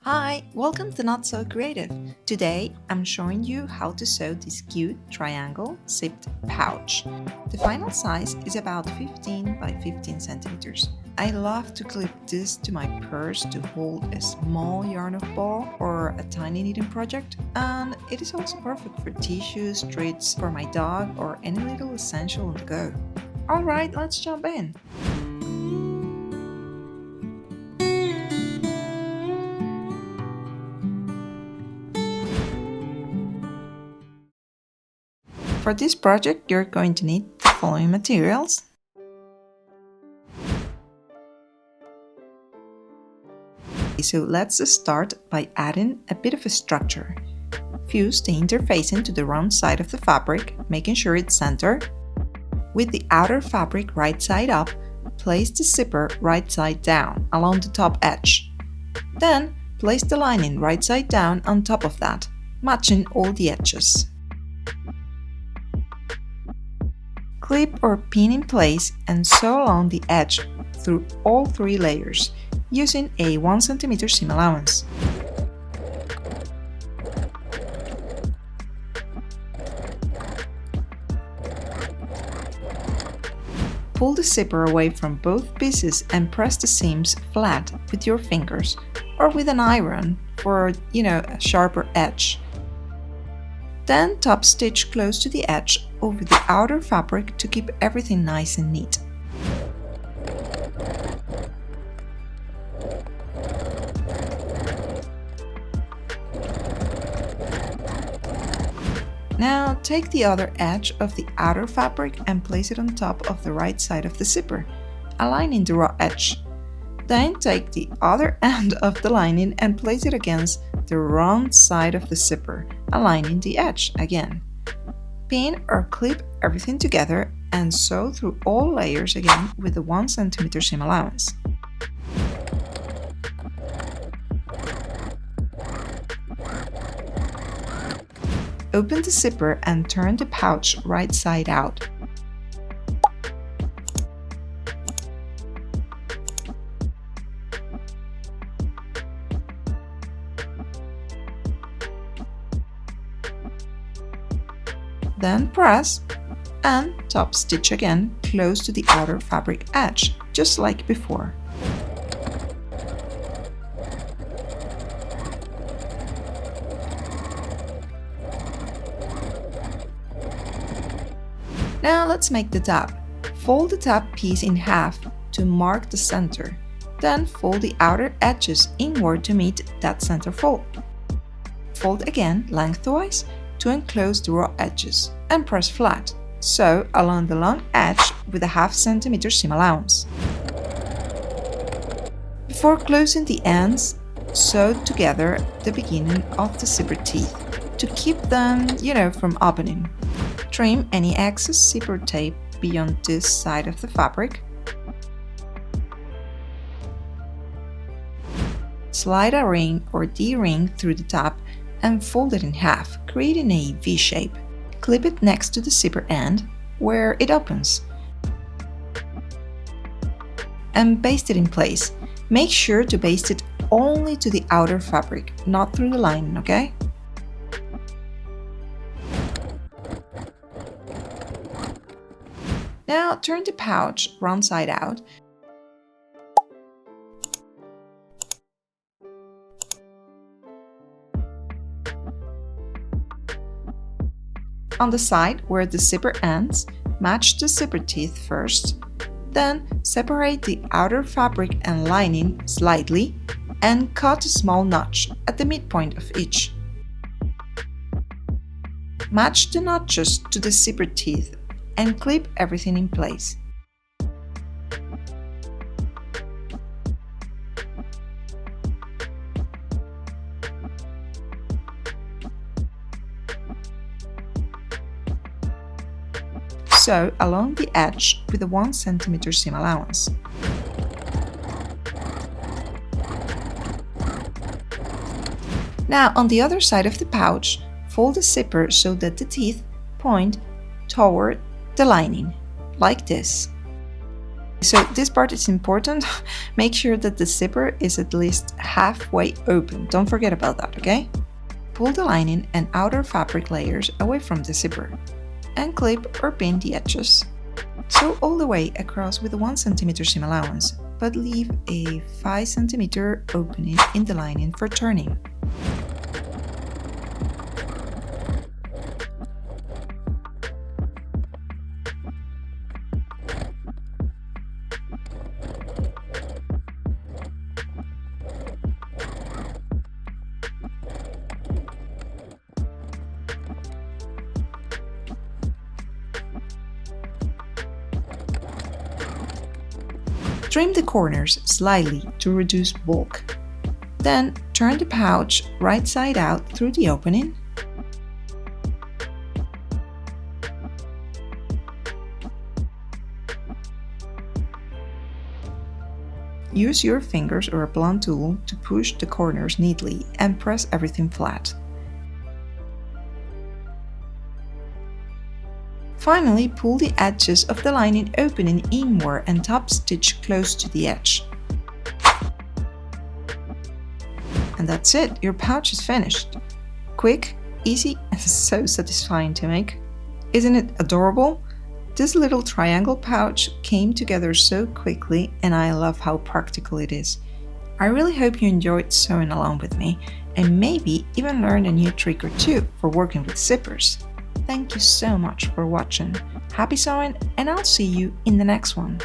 Hi, welcome to Not So Creative. Today I'm showing you how to sew this cute triangle zipped pouch. The final size is about 15 by 15 centimeters. I love to clip this to my purse to hold a small yarn of ball or a tiny knitting project, and it is also perfect for tissues, treats for my dog, or any little essential on the go. Alright, let's jump in. For this project, you're going to need the following materials. So let's start by adding a bit of a structure. Fuse the interfacing to the round side of the fabric, making sure it's centered. With the outer fabric right side up, place the zipper right side down along the top edge. Then place the lining right side down on top of that, matching all the edges. Clip or pin in place and sew along the edge through all three layers using a 1 cm seam allowance. Pull the zipper away from both pieces and press the seams flat with your fingers or with an iron for, a sharper edge. Then top stitch close to the edge over the outer fabric to keep everything nice and neat. Now take the other edge of the outer fabric and place it on top of the right side of the zipper, aligning the raw edge. Then take the other end of the lining and place it against the round side of the zipper, aligning the edge again. Pin or clip everything together and sew through all layers again with the 1 cm seam allowance. Open the zipper and turn the pouch right side out. Then press and top stitch again close to the outer fabric edge, just like before. Now let's make the tab. Fold the tab piece in half to mark the center. Then fold the outer edges inward to meet that center fold. Fold again lengthwise to enclose the raw edges and press flat, sew along the long edge with a ½ cm seam allowance. Before closing the ends, sew together the beginning of the zipper teeth to keep them, from opening. Trim any excess zipper tape beyond this side of the fabric. Slide a ring or D-ring through the top and fold it in half, creating a V shape. Clip it next to the zipper end, where it opens, and baste it in place. Make sure to baste it only to the outer fabric, not through the lining, okay? Now turn the pouch round side out. On the side where the zipper ends, match the zipper teeth first, then separate the outer fabric and lining slightly and cut a small notch at the midpoint of each. Match the notches to the zipper teeth and clip everything in place. Sew along the edge with a 1 cm seam allowance. Now on the other side of the pouch, fold the zipper so that the teeth point toward the lining, like this. So this part is important. Make sure that the zipper is at least halfway open. Don't forget about that, okay? Pull the lining and outer fabric layers away from the zipper and clip or pin the edges. Sew all the way across with a 1 cm seam allowance, but leave a 5 cm opening in the lining for turning. Trim the corners slightly to reduce bulk. Then turn the pouch right side out through the opening. Use your fingers or a blunt tool to push the corners neatly and press everything flat. Finally, pull the edges of the lining opening inward and top stitch close to the edge. And that's it, your pouch is finished. Quick, easy, and so satisfying to make. Isn't it adorable? This little triangle pouch came together so quickly, and I love how practical it is. I really hope you enjoyed sewing along with me, and maybe even learned a new trick or two for working with zippers. Thank you so much for watching. Happy sewing, and I'll see you in the next one.